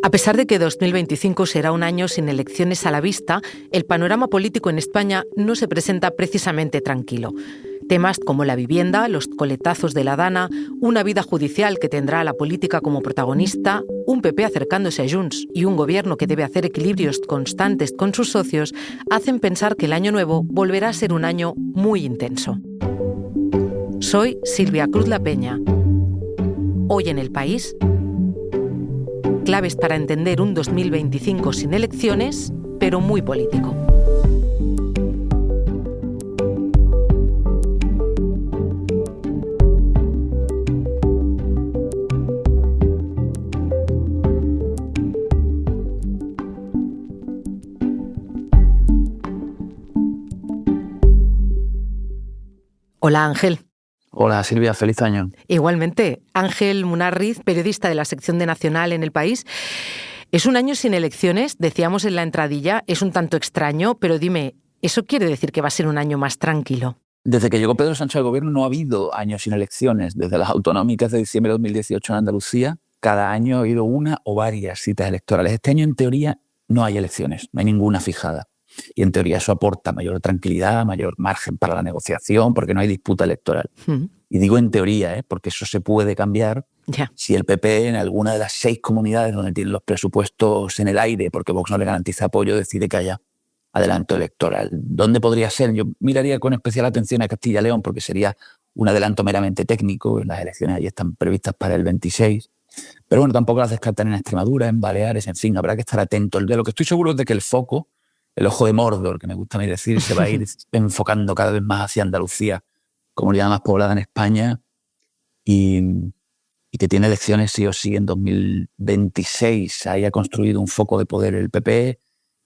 A pesar de que 2025 será un año sin elecciones a la vista, el panorama político en España no se presenta precisamente tranquilo. Temas como la vivienda, los coletazos de la Dana, una vida judicial que tendrá a la política como protagonista, un PP acercándose a Junts y un gobierno que debe hacer equilibrios constantes con sus socios, hacen pensar que el año nuevo volverá a ser un año muy intenso. Soy Silvia Cruz La Peña. Hoy en El País, claves para entender un 2025 sin elecciones, pero muy político. Hola Ángel. Hola Silvia, feliz año. Igualmente, Ángel Munarriz, periodista de la sección de Nacional en El País. Es un año sin elecciones, decíamos en la entradilla, es un tanto extraño, pero dime, ¿eso quiere decir que va a ser un año más tranquilo? Desde que llegó Pedro Sánchez al gobierno no ha habido años sin elecciones. Desde las autonómicas de diciembre de 2018 en Andalucía, cada año ha habido una o varias citas electorales. Este año, en teoría, no hay elecciones, no hay ninguna fijada. Y en teoría eso aporta mayor tranquilidad, mayor margen para la negociación, porque no hay disputa electoral. Y digo en teoría, porque eso se puede cambiar si el PP en alguna de las 6 comunidades donde tienen los presupuestos en el aire, porque Vox no le garantiza apoyo, decide que haya adelanto electoral. ¿Dónde podría ser? Yo miraría con especial atención a Castilla y León, porque sería un adelanto meramente técnico. Las elecciones allí están previstas para el 26. Pero bueno, tampoco las descartan en Extremadura, en Baleares, en fin, habrá que estar atento. De lo que estoy seguro es de que el foco, el ojo de Mordor, que me gusta a mí decir, se va a ir enfocando cada vez más hacia Andalucía, comunidad más poblada en España, y que tiene elecciones sí o sí en 2026. Ahí ha construido un foco de poder el PP,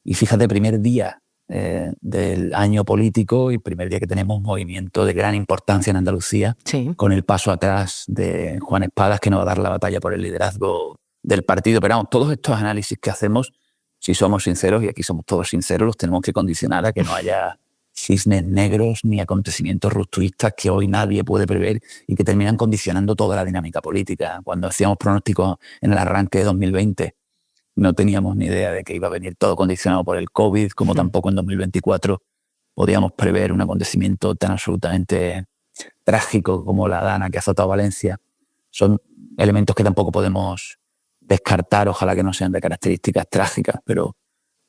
y fíjate, primer día del año político y primer día que tenemos un movimiento de gran importancia en Andalucía, con el paso atrás de Juan Espadas, que nos va a dar la batalla por el liderazgo del partido. Pero vamos, todos estos análisis que hacemos, si somos sinceros, y aquí somos todos sinceros, los tenemos que condicionar a que no haya cisnes negros ni acontecimientos rupturistas que hoy nadie puede prever y que terminan condicionando toda la dinámica política. Cuando hacíamos pronósticos en el arranque de 2020, no teníamos ni idea de que iba a venir todo condicionado por el COVID, como tampoco en 2024 podíamos prever un acontecimiento tan absolutamente trágico como la Dana que ha azotado Valencia. Son elementos que tampoco podemos descartar, ojalá que no sean de características trágicas, pero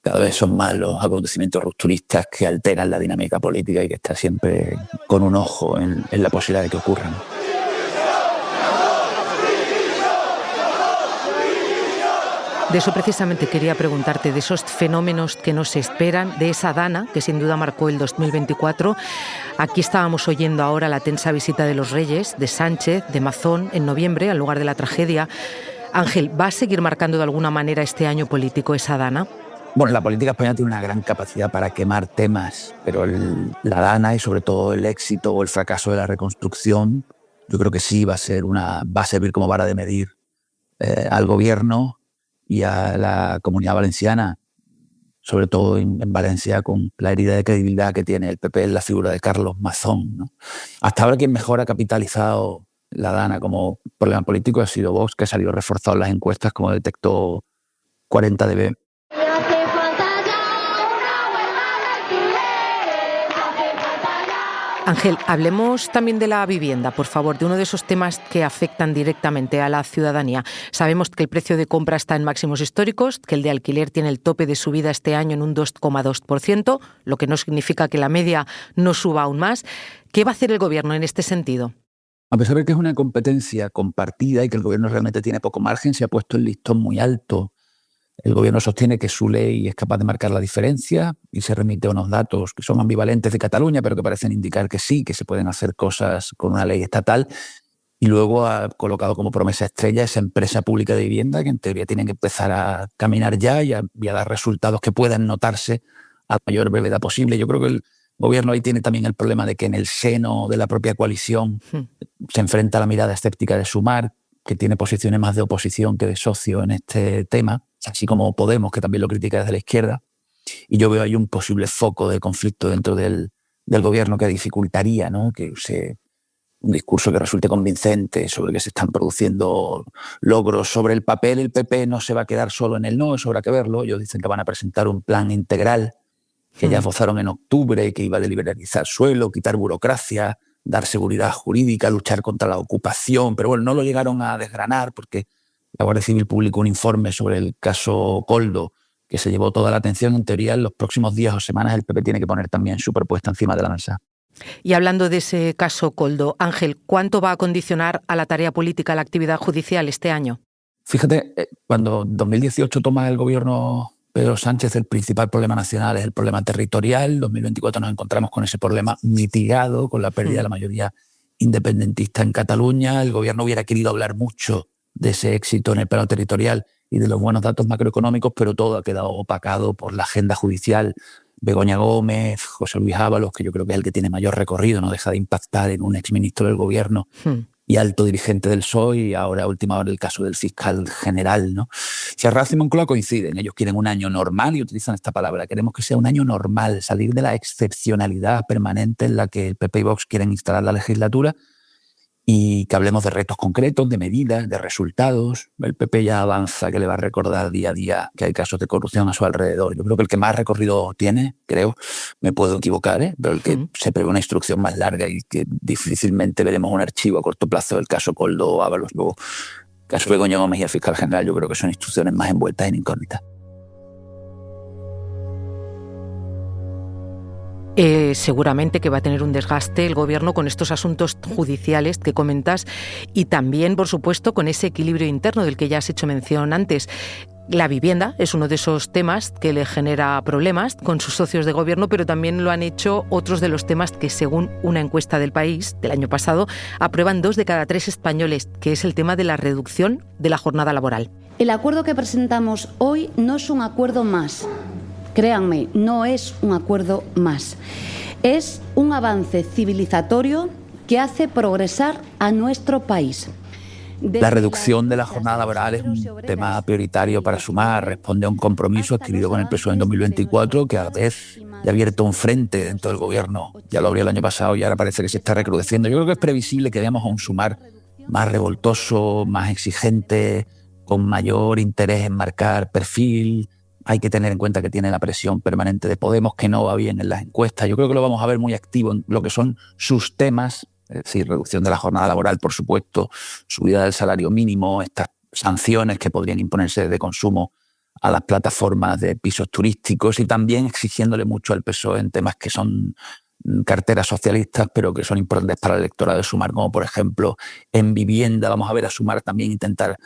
cada vez son más los acontecimientos rupturistas que alteran la dinámica política y que está siempre con un ojo en la posibilidad de que ocurran. De eso precisamente quería preguntarte, de esos fenómenos que nos esperan, de esa Dana que sin duda marcó el 2024. Aquí estábamos oyendo ahora la tensa visita de los Reyes, de Sánchez, de Mazón, en noviembre, al lugar de la tragedia. Ángel, ¿va a seguir marcando de alguna manera este año político esa Dana? Bueno, la política española tiene una gran capacidad para quemar temas, pero la Dana y sobre todo el éxito o el fracaso de la reconstrucción, yo creo que sí va a servir como vara de medir al gobierno y a la Comunidad Valenciana, sobre todo en Valencia, con la herida de credibilidad que tiene el PP en la figura de Carlos Mazón, ¿no? Hasta ahora quien mejor ha capitalizado la Dana como problema político ha sido Vox, que ha salido reforzado en las encuestas, como detectó 40dB. Ángel, hablemos también de la vivienda, por favor, de uno de esos temas que afectan directamente a la ciudadanía. Sabemos que el precio de compra está en máximos históricos, que el de alquiler tiene el tope de subida este año en un 2,2%, lo que no significa que la media no suba aún más. ¿Qué va a hacer el Gobierno en este sentido? A pesar de que es una competencia compartida y que el Gobierno realmente tiene poco margen, se ha puesto el listón muy alto. El Gobierno sostiene que su ley es capaz de marcar la diferencia y se remite a unos datos que son ambivalentes de Cataluña, pero que parecen indicar que sí, que se pueden hacer cosas con una ley estatal. Y luego ha colocado como promesa estrella esa empresa pública de vivienda que en teoría tiene que empezar a caminar ya y a dar resultados que puedan notarse a la mayor brevedad posible. Yo creo que el Gobierno ahí tiene también el problema de que en el seno de la propia coalición se enfrenta a la mirada escéptica de Sumar, que tiene posiciones más de oposición que de socio en este tema, así como Podemos, que también lo critica desde la izquierda. Y yo veo ahí un posible foco de conflicto dentro del gobierno que dificultaría, ¿no?, que se un discurso que resulte convincente sobre que se están produciendo logros. Sobre el papel, el PP no se va a quedar solo en el no, eso habrá que verlo. Ellos dicen que van a presentar un plan integral que ya esbozaron en octubre, que iba a liberalizar suelo, quitar burocracia, dar seguridad jurídica, luchar contra la ocupación. Pero bueno, no lo llegaron a desgranar porque la Guardia Civil publicó un informe sobre el caso Koldo que se llevó toda la atención. En teoría, en los próximos días o semanas el PP tiene que poner también su propuesta encima de la mesa. Y hablando de ese caso Koldo, Ángel, ¿cuánto va a condicionar a la tarea política la actividad judicial este año? Fíjate, cuando en 2018 toma el gobierno Pedro Sánchez, el principal problema nacional es el problema territorial. En 2024 nos encontramos con ese problema mitigado, con la pérdida de la mayoría independentista en Cataluña. El gobierno hubiera querido hablar mucho de ese éxito en el plano territorial y de los buenos datos macroeconómicos, pero todo ha quedado opacado por la agenda judicial. Begoña Gómez, José Luis Ábalos, que yo creo que es el que tiene mayor recorrido, no deja de impactar en un exministro del gobierno y alto dirigente del PSOE, y ahora, a última hora, el caso del fiscal general, ¿no? Serraz y Moncloa coinciden, ellos quieren un año normal y utilizan esta palabra. Queremos que sea un año normal, salir de la excepcionalidad permanente en la que el PP y Vox quieren instalar la legislatura, y que hablemos de retos concretos, de medidas, de resultados. El PP ya avanza que le va a recordar día a día que hay casos de corrupción a su alrededor. Yo creo que el que más recorrido tiene, creo, me puedo equivocar, pero el que se prevé una instrucción más larga y que difícilmente veremos un archivo a corto plazo del caso Koldo o Ábalos. Luego, el caso Begoña Gómez y el fiscal general, yo creo que son instrucciones más envueltas en incógnitas. Seguramente que va a tener un desgaste el gobierno con estos asuntos judiciales que comentas y también, por supuesto, con ese equilibrio interno del que ya has hecho mención antes. La vivienda es uno de esos temas que le genera problemas con sus socios de gobierno, pero también lo han hecho otros de los temas que, según una encuesta del País del año pasado, aprueban 2 de cada 3 españoles, que es el tema de la reducción de la jornada laboral. El acuerdo que presentamos hoy no es un acuerdo más. Créanme, no es un acuerdo más. Es un avance civilizatorio que hace progresar a nuestro país. La reducción de la jornada laboral es un tema prioritario para Sumar. Responde a un compromiso adquirido con el PSOE en 2024, que a la vez ya ha abierto un frente dentro del gobierno. Ya lo abrió el año pasado y ahora parece que se está recrudeciendo. Yo creo que es previsible que veamos a un Sumar más revoltoso, más exigente, con mayor interés en marcar perfil. Hay que tener en cuenta que tiene la presión permanente de Podemos, que no va bien en las encuestas. Yo creo que lo vamos a ver muy activo en lo que son sus temas, es decir, reducción de la jornada laboral, por supuesto, subida del salario mínimo, estas sanciones que podrían imponerse de consumo a las plataformas de pisos turísticos, y también exigiéndole mucho al PSOE en temas que son carteras socialistas, pero que son importantes para el electorado de Sumar, como por ejemplo en vivienda. Vamos a ver a Sumar también intentar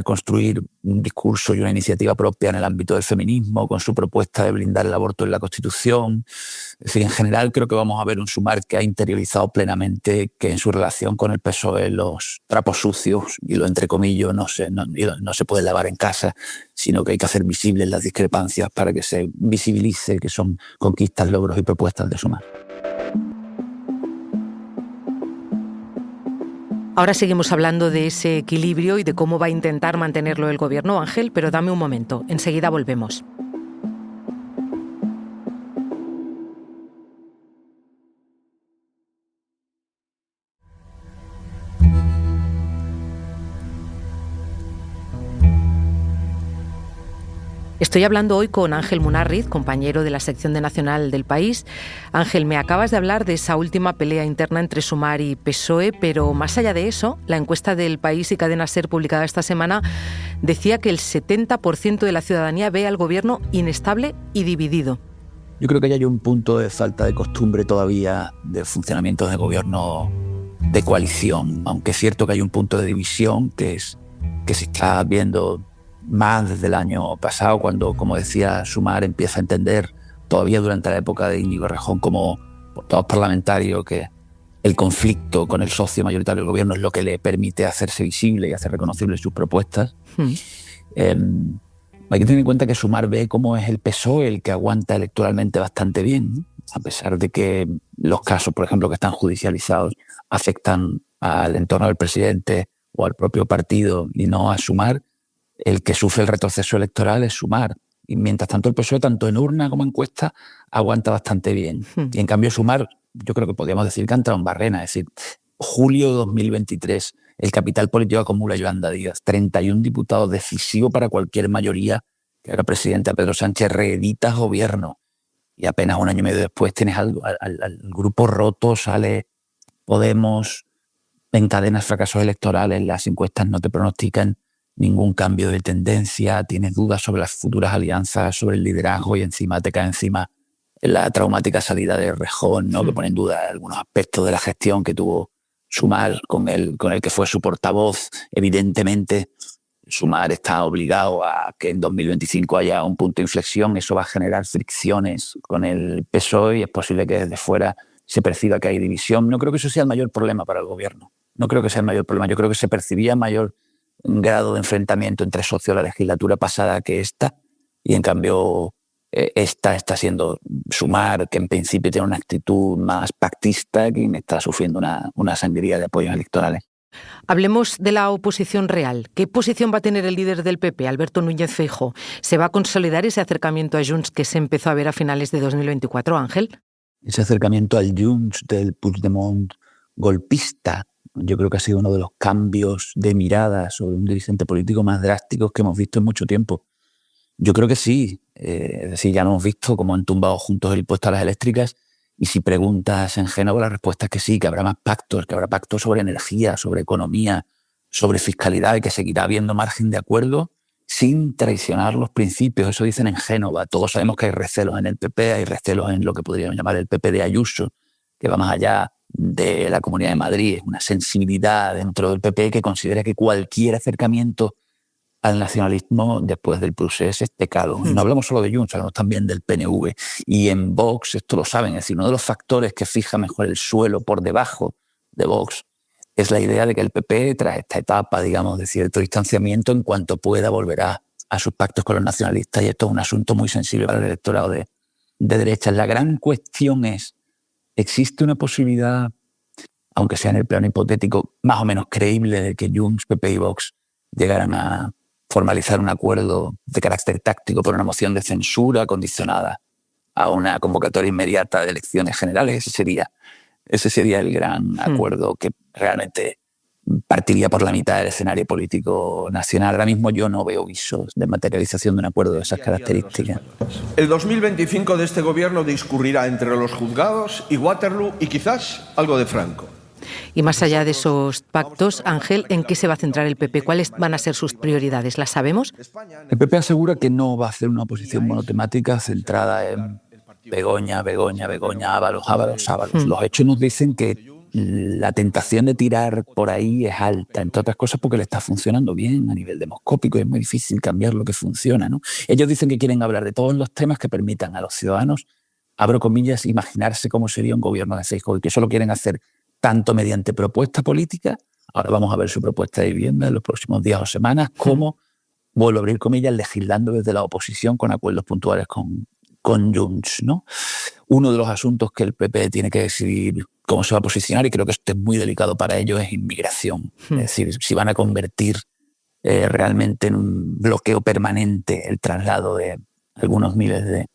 construir un discurso y una iniciativa propia en el ámbito del feminismo, con su propuesta de blindar el aborto en la Constitución. Es decir, en general creo que vamos a ver un Sumar que ha interiorizado plenamente que en su relación con el PSOE los trapos sucios, y lo entrecomillo, no se pueden lavar en casa, sino que hay que hacer visibles las discrepancias para que se visibilice que son conquistas, logros y propuestas de Sumar. Ahora seguimos hablando de ese equilibrio y de cómo va a intentar mantenerlo el gobierno, Ángel, pero dame un momento, enseguida volvemos. Estoy hablando hoy con Ángel Munarriz, compañero de la sección de Nacional del País. Ángel, me acabas de hablar de esa última pelea interna entre Sumar y PSOE, pero más allá de eso, la encuesta del País y Cadena SER publicada esta semana decía que el 70% de la ciudadanía ve al gobierno inestable y dividido. Yo creo que hay un punto de falta de costumbre todavía de funcionamiento de gobierno de coalición, aunque es cierto que hay un punto de división que se está viendo más desde el año pasado, cuando, como decía, Sumar empieza a entender, todavía durante la época de Íñigo Errejón como portavoz parlamentario, que el conflicto con el socio mayoritario del gobierno es lo que le permite hacerse visible y hacer reconocibles sus propuestas. Hay que tener en cuenta que Sumar ve cómo es el PSOE el que aguanta electoralmente bastante bien, ¿no? A pesar de que los casos, por ejemplo, que están judicializados afectan al entorno del presidente o al propio partido y no a Sumar. El que sufre el retroceso electoral es Sumar. Y mientras tanto el PSOE, tanto en urna como en encuesta, aguanta bastante bien. Y en cambio Sumar, yo creo que podríamos decir que ha entrado en barrena. Es decir, julio de 2023, el capital político acumula Yolanda Díaz, 31 diputados, decisivo para cualquier mayoría que haga presidente a Pedro Sánchez, reeditas gobierno. Y apenas un año y medio después tienes al grupo roto, sale Podemos, encadenas fracasos electorales, las encuestas no te pronostican ningún cambio de tendencia, tienes dudas sobre las futuras alianzas, sobre el liderazgo y encima te cae encima la traumática salida de Rejón, ¿no? Que pone en duda algunos aspectos de la gestión que tuvo Sumar con el que fue su portavoz. Evidentemente, Sumar está obligado a que en 2025 haya un punto de inflexión. Eso va a generar fricciones con el PSOE y es posible que desde fuera se perciba que hay división. No creo que eso sea el mayor problema para el gobierno. No creo que sea el mayor problema. Yo creo que se percibía mayor grado de enfrentamiento entre socios la legislatura pasada que esta, y en cambio esta está siendo Sumar, que en principio tiene una actitud más pactista, quien está sufriendo una sangría de apoyos electorales. Hablemos de la oposición real. ¿Qué posición va a tener el líder del PP, Alberto Núñez Feijóo? ¿Se va a consolidar ese acercamiento a Junts que se empezó a ver a finales de 2024, Ángel? Ese acercamiento al Junts del Puigdemont golpista, yo creo que ha sido uno de los cambios de mirada sobre un dirigente político más drásticos que hemos visto en mucho tiempo. Yo creo que sí. Es decir, ya lo hemos visto cómo han tumbado juntos el impuesto a las eléctricas, y si preguntas en Génova la respuesta es que sí, que habrá más pactos, que habrá pactos sobre energía, sobre economía, sobre fiscalidad, y que seguirá habiendo margen de acuerdo sin traicionar los principios. Eso dicen en Génova. Todos sabemos que hay recelos en el PP, hay recelos en lo que podríamos llamar el PP de Ayuso, que va más allá de la Comunidad de Madrid. Es una sensibilidad dentro del PP que considera que cualquier acercamiento al nacionalismo después del procés es pecado. Y no hablamos solo de Junts, hablamos también del PNV. Y en Vox, esto lo saben, es decir, uno de los factores que fija mejor el suelo por debajo de Vox es la idea de que el PP, tras esta etapa, digamos, de cierto distanciamiento, en cuanto pueda volverá a sus pactos con los nacionalistas, y esto es un asunto muy sensible para el electorado de derechas. La gran cuestión es, ¿existe una posibilidad, aunque sea en el plano hipotético, más o menos creíble, de que Junts, PP y Vox llegaran a formalizar un acuerdo de carácter táctico por una moción de censura condicionada a una convocatoria inmediata de elecciones generales? Ese sería el gran acuerdo que realmente partiría por la mitad del escenario político nacional. Ahora mismo yo no veo visos de materialización de un acuerdo de esas características. El 2025 de este gobierno discurrirá entre los juzgados y Waterloo y quizás algo de Franco. Y más allá de esos pactos, Ángel, ¿en qué se va a centrar el PP? ¿Cuáles van a ser sus prioridades? ¿Las sabemos? El PP asegura que no va a hacer una oposición monotemática centrada en Begoña, Ábalos. Los hechos nos dicen que la tentación de tirar por ahí es alta, entre otras cosas porque le está funcionando bien a nivel demoscópico y es muy difícil cambiar lo que funciona, ¿no? Ellos dicen que quieren hablar de todos los temas que permitan a los ciudadanos, abro comillas, imaginarse cómo sería un gobierno de Feijóo, y que eso lo quieren hacer tanto mediante propuesta política, ahora vamos a ver su propuesta de vivienda en los próximos días o semanas, como, vuelvo a abrir comillas, legislando desde la oposición con acuerdos puntuales con Junts, ¿no? Uno de los asuntos que el PP tiene que decidir cómo se va a posicionar, y creo que esto es muy delicado para ellos, es inmigración. Es decir, si van a convertir realmente en un bloqueo permanente el traslado de algunos miles de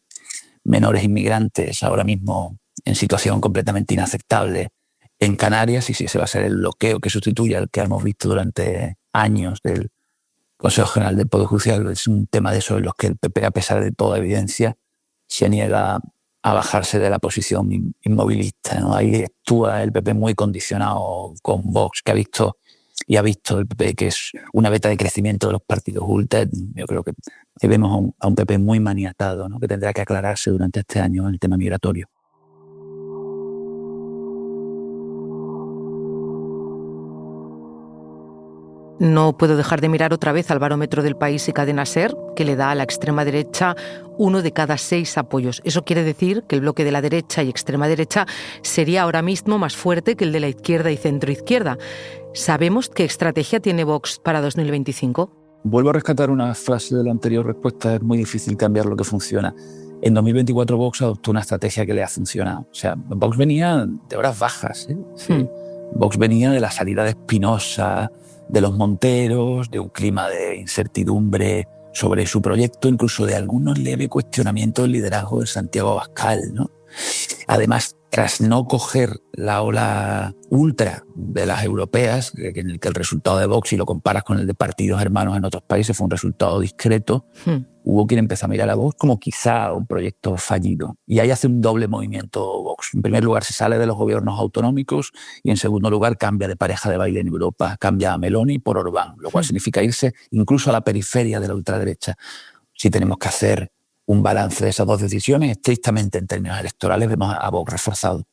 menores inmigrantes ahora mismo en situación completamente inaceptable en Canarias, y si ese va a ser el bloqueo que sustituya al que hemos visto durante años del Consejo General del Poder Judicial. Es un tema de eso en los que el PP, a pesar de toda evidencia, se niega a bajarse de la posición inmovilista, ¿no? Ahí actúa el PP muy condicionado con Vox, que ha visto el PP que es una beta de crecimiento de los partidos ultra. Yo creo que vemos a un PP muy maniatado, ¿no? Que tendrá que aclararse durante este año en el tema migratorio. No puedo dejar de mirar otra vez al barómetro del País y Cadena SER, que le da a la extrema derecha 1 de cada 6 apoyos. Eso quiere decir que el bloque de la derecha y extrema derecha sería ahora mismo más fuerte que el de la izquierda y centroizquierda. ¿Sabemos qué estrategia tiene Vox para 2025? Vuelvo a rescatar una frase de la anterior respuesta. Es muy difícil cambiar lo que funciona. En 2024 Vox adoptó una estrategia que le ha funcionado. O sea, Vox venía de horas bajas, ¿eh? Sí. Vox venía de la salida de Espinosa, de los Monteros, de un clima de incertidumbre sobre su proyecto, incluso de algunos leves cuestionamientos del liderazgo de Santiago Abascal, ¿no? Además, tras no coger la ola ultra de las europeas, en el que el resultado de Vox, si lo comparas con el de partidos hermanos en otros países, fue un resultado discreto, hubo quien empezó a mirar a Vox como quizá un proyecto fallido. Y ahí hace un doble movimiento Vox. En primer lugar, se sale de los gobiernos autonómicos y en segundo lugar, cambia de pareja de baile en Europa. Cambia a Meloni por Orbán, lo cual significa irse incluso a la periferia de la ultraderecha. Si tenemos que hacer un balance de esas dos decisiones, estrictamente en términos electorales, vemos a Vox reforzado.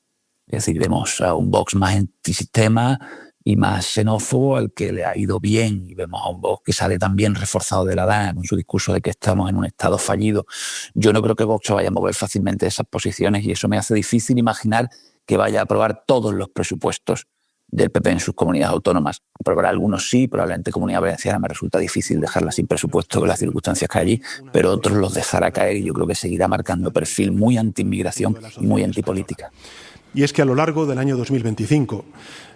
Es decir, vemos a un Vox más antisistema y más xenófobo, al que le ha ido bien, y vemos a un Vox que sale también reforzado de la DANA con su discurso de que estamos en un estado fallido. Yo no creo que Vox se vaya a mover fácilmente de esas posiciones y eso me hace difícil imaginar que vaya a aprobar todos los presupuestos del PP en sus comunidades autónomas. Aprobará algunos sí, probablemente Comunidad Valenciana me resulta difícil dejarla sin presupuesto con las circunstancias que hay allí, pero otros los dejará caer y yo creo que seguirá marcando perfil muy anti-inmigración y muy antipolítica. Y es que a lo largo del año 2025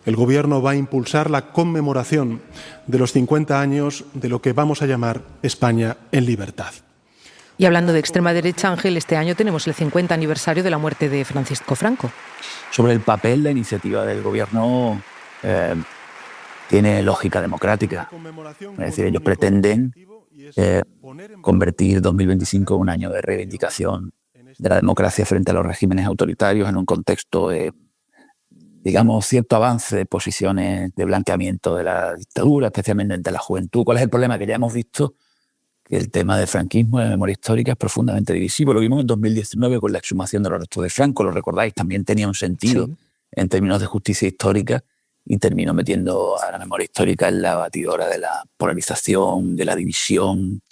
el Gobierno va a impulsar la conmemoración de los 50 años de lo que vamos a llamar España en libertad. Y hablando de extrema derecha, Ángel, este año tenemos el 50 aniversario de la muerte de Francisco Franco. Sobre el papel, la iniciativa del Gobierno tiene lógica democrática. Es decir, ellos pretenden convertir 2025 en un año de reivindicación de la democracia frente a los regímenes autoritarios en un contexto de, digamos, cierto avance de posiciones de blanqueamiento de la dictadura, especialmente entre la juventud. ¿Cuál es el problema? Que ya hemos visto que el tema del franquismo y de memoria histórica es profundamente divisivo. Lo vimos en 2019 con la exhumación de los restos de Franco, lo recordáis, también tenía un sentido en términos de justicia histórica y terminó metiendo a la memoria histórica en la batidora de la polarización, de la división.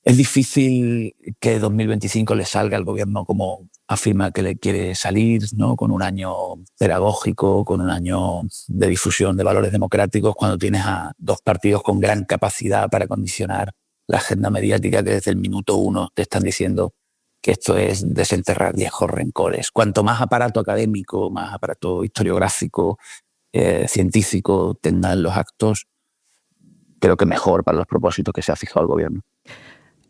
Es difícil que 2025 le salga al Gobierno como afirma que le quiere salir, ¿no? Con un año pedagógico, con un año de difusión de valores democráticos, cuando tienes a dos partidos con gran capacidad para condicionar la agenda mediática que desde el minuto uno te están diciendo que esto es desenterrar viejos rencores. Cuanto más aparato académico, más aparato historiográfico, científico tengan los actos, creo que mejor para los propósitos que se ha fijado el Gobierno.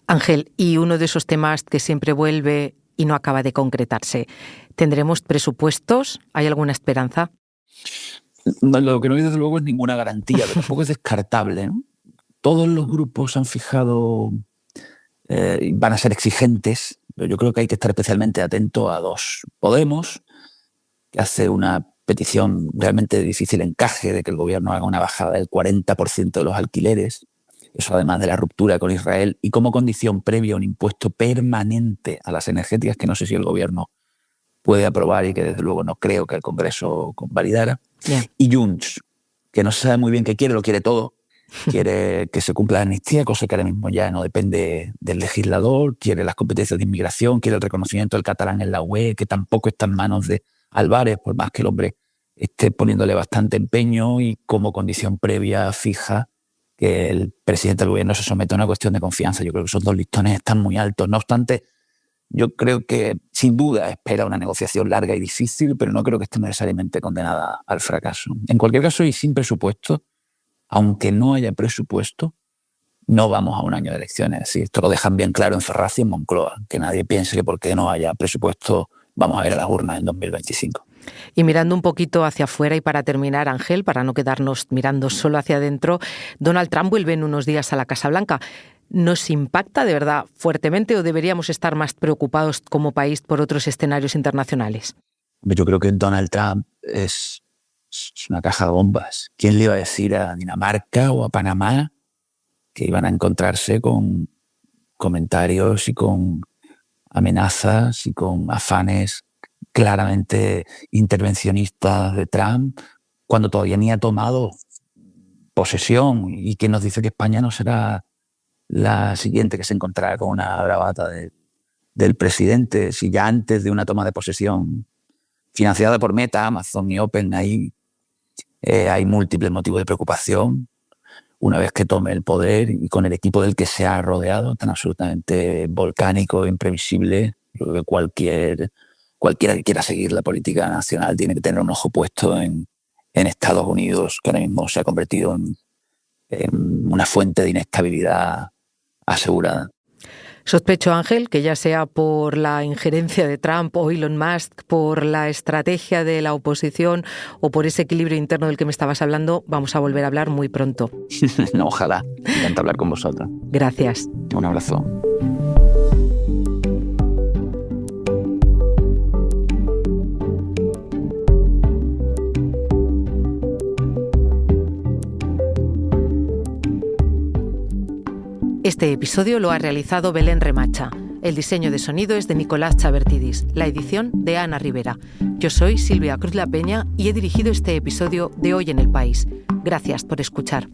Ángel, y uno de esos temas que siempre vuelve y no acaba de concretarse, ¿tendremos presupuestos? ¿Hay alguna esperanza? Lo que no hay desde luego es ninguna garantía, pero tampoco es descartable, ¿no? Todos los grupos han fijado, van a ser exigentes, pero yo creo que hay que estar especialmente atento a dos. Podemos, que hace una petición realmente de difícil encaje de que el Gobierno haga una bajada del 40% de los alquileres, eso además de la ruptura con Israel, y como condición previa un impuesto permanente a las energéticas que no sé si el Gobierno puede aprobar y que desde luego no creo que el Congreso convalidara. Bien. Y Junts, que no se sabe muy bien qué quiere, lo quiere todo. Quiere que se cumpla la amnistía, cosa que ahora mismo ya no depende del legislador, quiere las competencias de inmigración, quiere el reconocimiento del catalán en la UE, que tampoco está en manos de Álvarez, por más que el hombre esté poniéndole bastante empeño, y como condición previa fija que el presidente del Gobierno se someta a una cuestión de confianza. Yo creo que esos dos listones están muy altos. No obstante, yo creo que sin duda espera una negociación larga y difícil, pero no creo que esté necesariamente condenada al fracaso. En cualquier caso, y sin presupuesto, aunque no haya presupuesto, no vamos a un año de elecciones. Es decir, esto lo dejan bien claro en Ferraz y en Moncloa, que nadie piense que porque no haya presupuesto vamos a ir a las urnas en 2025. Y mirando un poquito hacia afuera, y para terminar, Ángel, para no quedarnos mirando solo hacia adentro, Donald Trump vuelve en unos días a la Casa Blanca. ¿Nos impacta de verdad fuertemente o deberíamos estar más preocupados como país por otros escenarios internacionales? Yo creo que Donald Trump es una caja de bombas. ¿Quién le iba a decir a Dinamarca o a Panamá que iban a encontrarse con comentarios y con amenazas y con afanes claramente intervencionistas de Trump cuando todavía ni ha tomado posesión, y que nos dice que España no será la siguiente que se encontrará con una bravata del presidente, si ya antes de una toma de posesión financiada por Meta, Amazon y OpenAI hay múltiples motivos de preocupación una vez que tome el poder y con el equipo del que se ha rodeado, tan absolutamente volcánico e imprevisible. Creo que cualquiera que quiera seguir la política nacional tiene que tener un ojo puesto en Estados Unidos, que ahora mismo se ha convertido en una fuente de inestabilidad asegurada. Sospecho, Ángel, que ya sea por la injerencia de Trump o Elon Musk, por la estrategia de la oposición o por ese equilibrio interno del que me estabas hablando, vamos a volver a hablar muy pronto. No, ojalá. Me encanta hablar con vosotros. Gracias. Un abrazo. Este episodio lo ha realizado Belén Remacha. El diseño de sonido es de Nicolás Chabertidis, la edición de Ana Rivera. Yo soy Silvia Cruz La Peña y he dirigido este episodio de Hoy en el País. Gracias por escuchar.